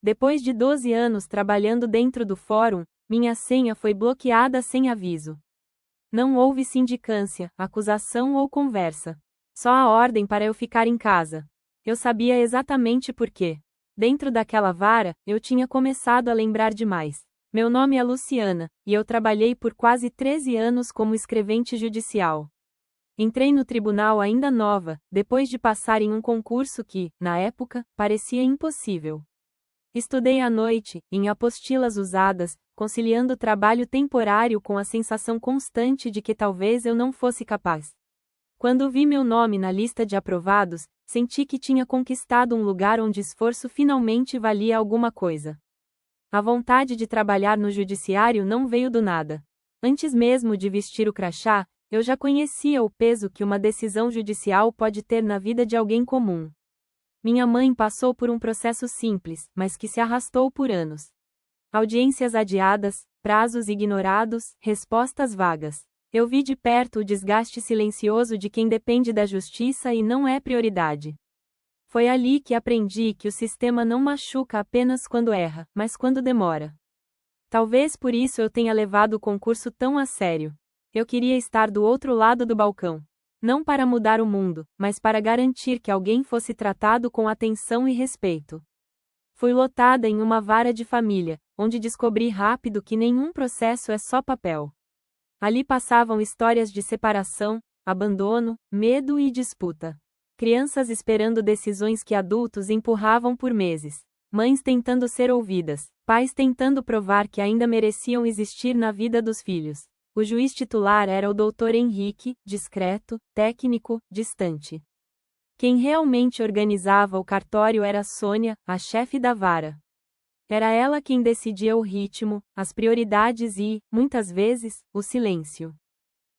Depois de 12 anos trabalhando dentro do fórum, minha senha foi bloqueada sem aviso. Não houve sindicância, acusação ou conversa. Só a ordem para eu ficar em casa. Eu sabia exatamente por quê. Dentro daquela vara, eu tinha começado a lembrar demais. Meu nome é Luciana, e eu trabalhei por quase 13 anos como escrevente judicial. Entrei no tribunal ainda nova, depois de passar em um concurso que, na época, parecia impossível. Estudei à noite, em apostilas usadas, conciliando trabalho temporário com a sensação constante de que talvez eu não fosse capaz. Quando vi meu nome na lista de aprovados, senti que tinha conquistado um lugar onde esforço finalmente valia alguma coisa. A vontade de trabalhar no judiciário não veio do nada. Antes mesmo de vestir o crachá, eu já conhecia o peso que uma decisão judicial pode ter na vida de alguém comum. Minha mãe passou por um processo simples, mas que se arrastou por anos. Audiências adiadas, prazos ignorados, respostas vagas. Eu vi de perto o desgaste silencioso de quem depende da justiça e não é prioridade. Foi ali que aprendi que o sistema não machuca apenas quando erra, mas quando demora. Talvez por isso eu tenha levado o concurso tão a sério. Eu queria estar do outro lado do balcão. Não para mudar o mundo, mas para garantir que alguém fosse tratado com atenção e respeito. Fui lotada em uma vara de família, onde descobri rápido que nenhum processo é só papel. Ali passavam histórias de separação, abandono, medo e disputa. Crianças esperando decisões que adultos empurravam por meses. Mães tentando ser ouvidas, pais tentando provar que ainda mereciam existir na vida dos filhos. O juiz titular era o Dr. Henrique, discreto, técnico, distante. Quem realmente organizava o cartório era Sônia, a chefe da vara. Era ela quem decidia o ritmo, as prioridades e, muitas vezes, o silêncio.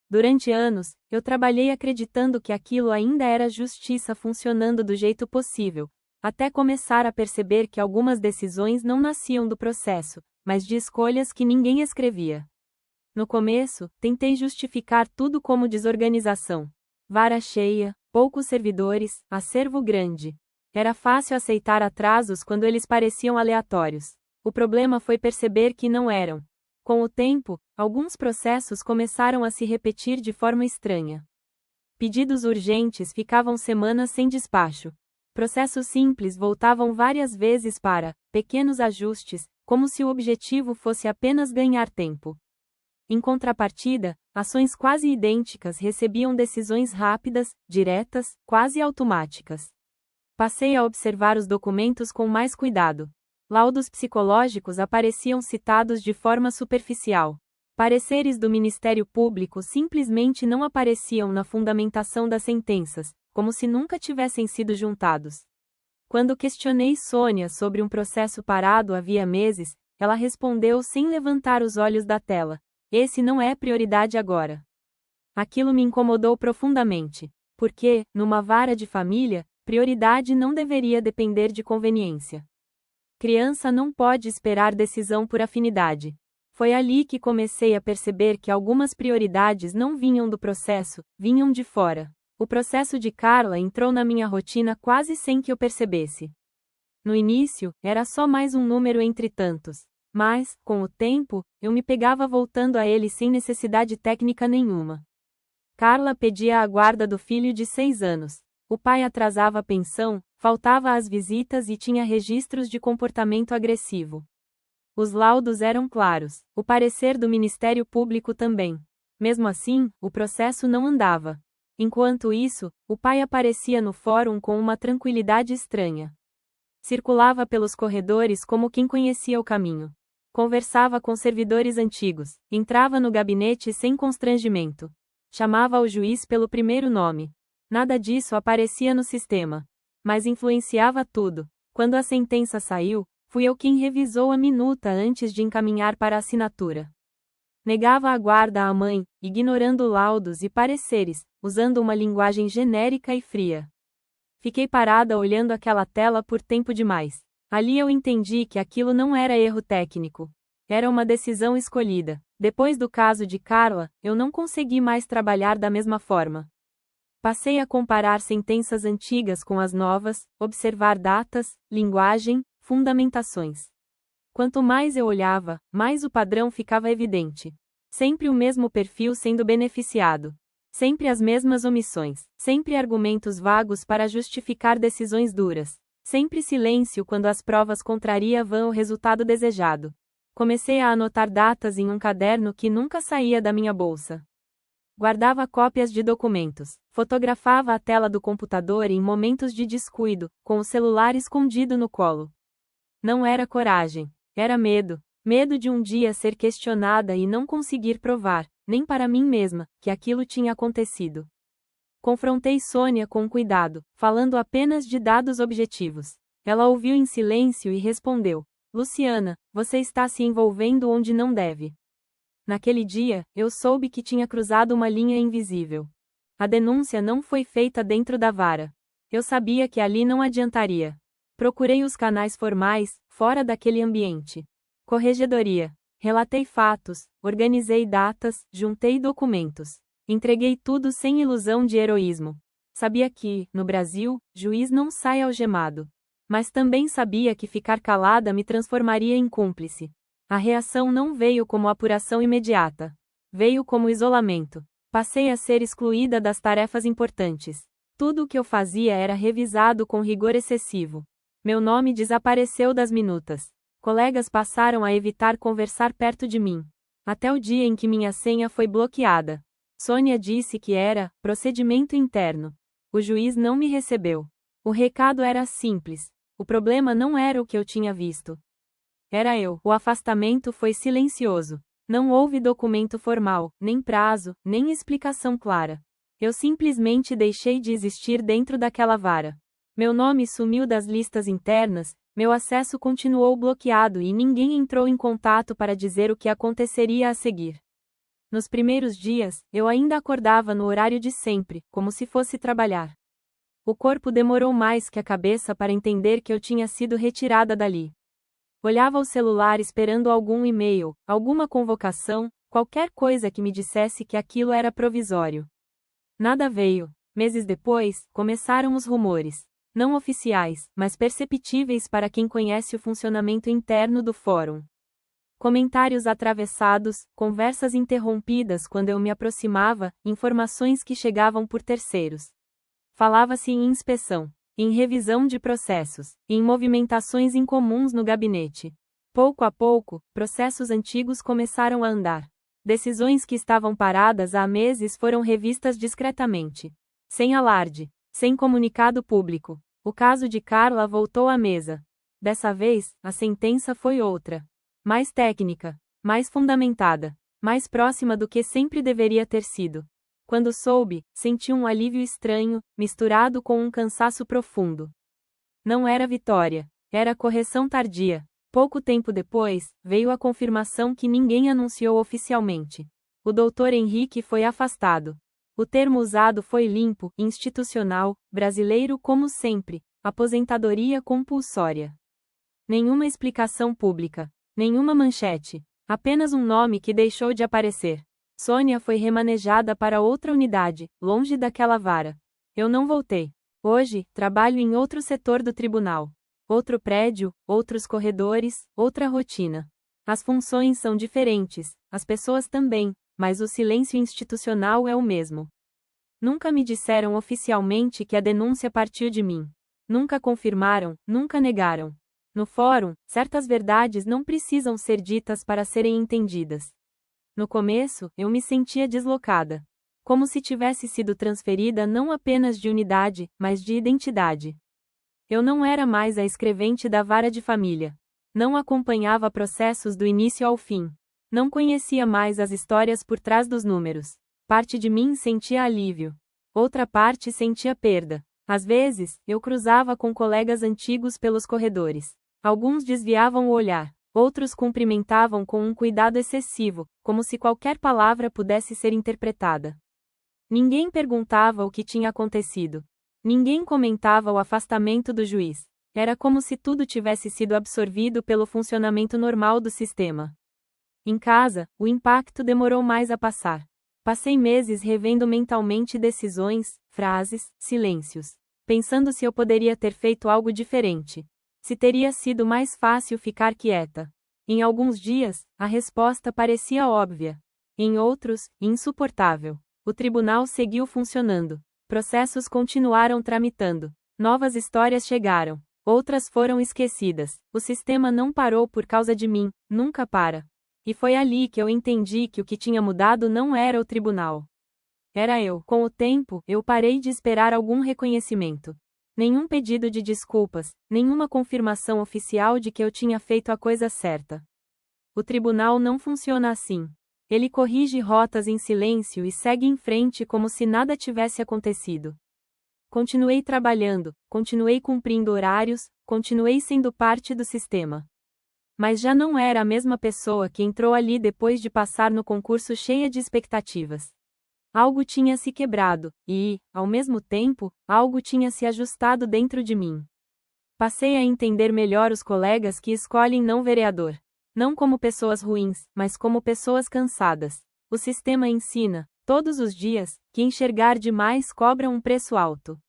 Durante anos, eu trabalhei acreditando que aquilo ainda era justiça funcionando do jeito possível, até começar a perceber que algumas decisões não nasciam do processo, mas de escolhas que ninguém escrevia. No começo, tentei justificar tudo como desorganização. Vara cheia, poucos servidores, acervo grande. Era fácil aceitar atrasos quando eles pareciam aleatórios. O problema foi perceber que não eram. Com o tempo, alguns processos começaram a se repetir de forma estranha. Pedidos urgentes ficavam semanas sem despacho. Processos simples voltavam várias vezes para pequenos ajustes, como se o objetivo fosse apenas ganhar tempo. Em contrapartida, ações quase idênticas recebiam decisões rápidas, diretas, quase automáticas. Passei a observar os documentos com mais cuidado. Laudos psicológicos apareciam citados de forma superficial. Pareceres do Ministério Público simplesmente não apareciam na fundamentação das sentenças, como se nunca tivessem sido juntados. Quando questionei Sônia sobre um processo parado havia meses, ela respondeu sem levantar os olhos da tela: "Esse não é prioridade agora." Aquilo me incomodou profundamente, porque, numa vara de família, prioridade não deveria depender de conveniência. Criança não pode esperar decisão por afinidade. Foi ali que comecei a perceber que algumas prioridades não vinham do processo, vinham de fora. O processo de Carla entrou na minha rotina quase sem que eu percebesse. No início, era só mais um número entre tantos. Mas, com o tempo, eu me pegava voltando a ele sem necessidade técnica nenhuma. Carla pedia a guarda do filho de 6 anos. O pai atrasava a pensão, faltava às visitas e tinha registros de comportamento agressivo. Os laudos eram claros, o parecer do Ministério Público também. Mesmo assim, o processo não andava. Enquanto isso, o pai aparecia no fórum com uma tranquilidade estranha. Circulava pelos corredores como quem conhecia o caminho. Conversava com servidores antigos, entrava no gabinete sem constrangimento. Chamava o juiz pelo primeiro nome. Nada disso aparecia no sistema. Mas influenciava tudo. Quando a sentença saiu, fui eu quem revisou a minuta antes de encaminhar para a assinatura. Negava a guarda à mãe, ignorando laudos e pareceres, usando uma linguagem genérica e fria. Fiquei parada olhando aquela tela por tempo demais. Ali eu entendi que aquilo não era erro técnico. Era uma decisão escolhida. Depois do caso de Carla, eu não consegui mais trabalhar da mesma forma. Passei a comparar sentenças antigas com as novas, observar datas, linguagem, fundamentações. Quanto mais eu olhava, mais o padrão ficava evidente. Sempre o mesmo perfil sendo beneficiado. Sempre as mesmas omissões, sempre argumentos vagos para justificar decisões duras. Sempre silêncio quando as provas contrariavam o resultado desejado. Comecei a anotar datas em um caderno que nunca saía da minha bolsa. Guardava cópias de documentos, fotografava a tela do computador em momentos de descuido, com o celular escondido no colo. Não era coragem, era medo. Medo de um dia ser questionada e não conseguir provar, nem para mim mesma, que aquilo tinha acontecido. Confrontei Sônia com cuidado, falando apenas de dados objetivos. Ela ouviu em silêncio e respondeu: Luciana, você está se envolvendo onde não deve. Naquele dia, eu soube que tinha cruzado uma linha invisível. A denúncia não foi feita dentro da vara. Eu sabia que ali não adiantaria. Procurei os canais formais, fora daquele ambiente. Corregedoria. Relatei fatos, organizei datas, juntei documentos. Entreguei tudo sem ilusão de heroísmo. Sabia que, no Brasil, juiz não sai algemado. Mas também sabia que ficar calada me transformaria em cúmplice. A reação não veio como apuração imediata. Veio como isolamento. Passei a ser excluída das tarefas importantes. Tudo o que eu fazia era revisado com rigor excessivo. Meu nome desapareceu das minutas. Colegas passaram a evitar conversar perto de mim. Até o dia em que minha senha foi bloqueada. Sônia disse que era procedimento interno. O juiz não me recebeu. O recado era simples. O problema não era o que eu tinha visto. Era eu. O afastamento foi silencioso. Não houve documento formal, nem prazo, nem explicação clara. Eu simplesmente deixei de existir dentro daquela vara. Meu nome sumiu das listas internas, meu acesso continuou bloqueado e ninguém entrou em contato para dizer o que aconteceria a seguir. Nos primeiros dias, eu ainda acordava no horário de sempre, como se fosse trabalhar. O corpo demorou mais que a cabeça para entender que eu tinha sido retirada dali. Olhava o celular esperando algum e-mail, alguma convocação, qualquer coisa que me dissesse que aquilo era provisório. Nada veio. Meses depois, começaram os rumores. Não oficiais, mas perceptíveis para quem conhece o funcionamento interno do fórum. Comentários atravessados, conversas interrompidas quando eu me aproximava, informações que chegavam por terceiros. Falava-se em inspeção, em revisão de processos, em movimentações incomuns no gabinete. Pouco a pouco, processos antigos começaram a andar. Decisões que estavam paradas há meses foram revistas discretamente. Sem alarde, sem comunicado público. O caso de Carla voltou à mesa. Dessa vez, a sentença foi outra. Mais técnica, mais fundamentada, mais próxima do que sempre deveria ter sido. Quando soube, senti um alívio estranho, misturado com um cansaço profundo. Não era vitória, era correção tardia. Pouco tempo depois, veio a confirmação que ninguém anunciou oficialmente. O Dr. Henrique foi afastado. O termo usado foi limpo, institucional, brasileiro como sempre, aposentadoria compulsória. Nenhuma explicação pública, nenhuma manchete, apenas um nome que deixou de aparecer. Sônia foi remanejada para outra unidade, longe daquela vara. Eu não voltei. Hoje, trabalho em outro setor do tribunal. Outro prédio, outros corredores, outra rotina. As funções são diferentes, as pessoas também, mas o silêncio institucional é o mesmo. Nunca me disseram oficialmente que a denúncia partiu de mim. Nunca confirmaram, nunca negaram. No fórum, certas verdades não precisam ser ditas para serem entendidas. No começo, eu me sentia deslocada. Como se tivesse sido transferida não apenas de unidade, mas de identidade. Eu não era mais a escrevente da vara de família. Não acompanhava processos do início ao fim. Não conhecia mais as histórias por trás dos números. Parte de mim sentia alívio. Outra parte sentia perda. Às vezes, eu cruzava com colegas antigos pelos corredores. Alguns desviavam o olhar. Outros cumprimentavam com um cuidado excessivo, como se qualquer palavra pudesse ser interpretada. Ninguém perguntava o que tinha acontecido. Ninguém comentava o afastamento do juiz. Era como se tudo tivesse sido absorvido pelo funcionamento normal do sistema. Em casa, o impacto demorou mais a passar. Passei meses revendo mentalmente decisões, frases, silêncios. Pensando se eu poderia ter feito algo diferente. Se teria sido mais fácil ficar quieta. Em alguns dias, a resposta parecia óbvia. Em outros, insuportável. O tribunal seguiu funcionando. Processos continuaram tramitando. Novas histórias chegaram. Outras foram esquecidas. O sistema não parou por causa de mim, nunca para. E foi ali que eu entendi que o que tinha mudado não era o tribunal. Era eu. Com o tempo, eu parei de esperar algum reconhecimento. Nenhum pedido de desculpas, nenhuma confirmação oficial de que eu tinha feito a coisa certa. O tribunal não funciona assim. Ele corrige rotas em silêncio e segue em frente como se nada tivesse acontecido. Continuei trabalhando, continuei cumprindo horários, continuei sendo parte do sistema. Mas já não era a mesma pessoa que entrou ali depois de passar no concurso cheia de expectativas. Algo tinha se quebrado, e, ao mesmo tempo, algo tinha se ajustado dentro de mim. Passei a entender melhor os colegas que escolhem não vereador. Não como pessoas ruins, mas como pessoas cansadas. O sistema ensina, todos os dias, que enxergar demais cobra um preço alto.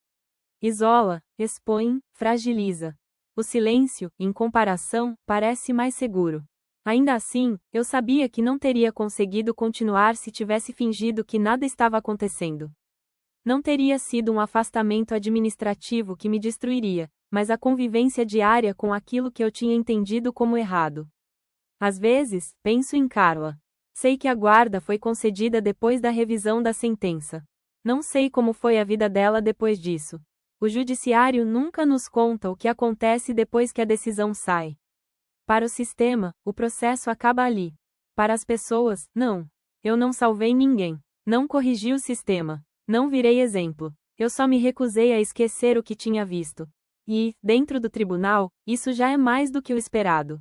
Isola, expõe, fragiliza. O silêncio, em comparação, parece mais seguro. Ainda assim, eu sabia que não teria conseguido continuar se tivesse fingido que nada estava acontecendo. Não teria sido um afastamento administrativo que me destruiria, mas a convivência diária com aquilo que eu tinha entendido como errado. Às vezes, penso em Carla. Sei que a guarda foi concedida depois da revisão da sentença. Não sei como foi a vida dela depois disso. O judiciário nunca nos conta o que acontece depois que a decisão sai. Para o sistema, o processo acaba ali. Para as pessoas, não. Eu não salvei ninguém. Não corrigi o sistema. Não virei exemplo. Eu só me recusei a esquecer o que tinha visto. E, dentro do tribunal, isso já é mais do que o esperado.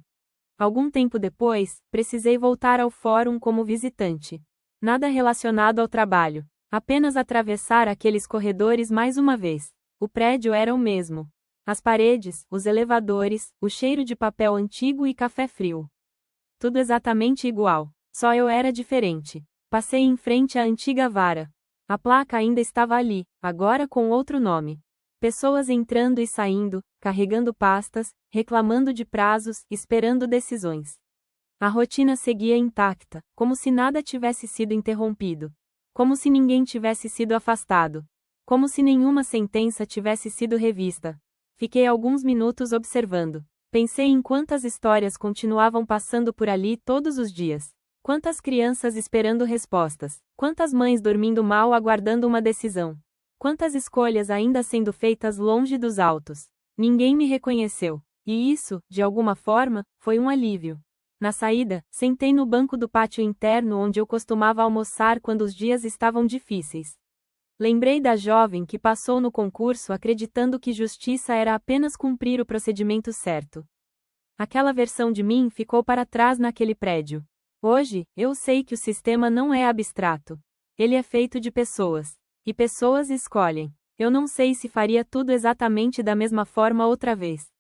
Algum tempo depois, precisei voltar ao fórum como visitante. Nada relacionado ao trabalho. Apenas atravessar aqueles corredores mais uma vez. O prédio era o mesmo. As paredes, os elevadores, o cheiro de papel antigo e café frio. Tudo exatamente igual. Só eu era diferente. Passei em frente à antiga vara. A placa ainda estava ali, agora com outro nome. Pessoas entrando e saindo, carregando pastas, reclamando de prazos, esperando decisões. A rotina seguia intacta, como se nada tivesse sido interrompido. Como se ninguém tivesse sido afastado. Como se nenhuma sentença tivesse sido revista. Fiquei alguns minutos observando. Pensei em quantas histórias continuavam passando por ali todos os dias. Quantas crianças esperando respostas. Quantas mães dormindo mal aguardando uma decisão. Quantas escolhas ainda sendo feitas longe dos autos. Ninguém me reconheceu. E isso, de alguma forma, foi um alívio. Na saída, sentei no banco do pátio interno onde eu costumava almoçar quando os dias estavam difíceis. Lembrei da jovem que passou no concurso acreditando que justiça era apenas cumprir o procedimento certo. Aquela versão de mim ficou para trás naquele prédio. Hoje, eu sei que o sistema não é abstrato. Ele é feito de pessoas. E pessoas escolhem. Eu não sei se faria tudo exatamente da mesma forma outra vez.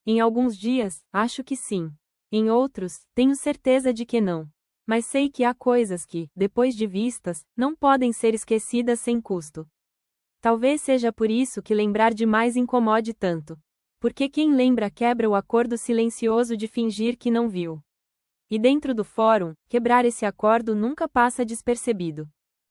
Em alguns dias, acho que sim. Em outros, tenho certeza de que não. Mas sei que há coisas que, depois de vistas, não podem ser esquecidas sem custo. Talvez seja por isso que lembrar demais incomode tanto. Porque quem lembra quebra o acordo silencioso de fingir que não viu. E dentro do fórum, quebrar esse acordo nunca passa despercebido.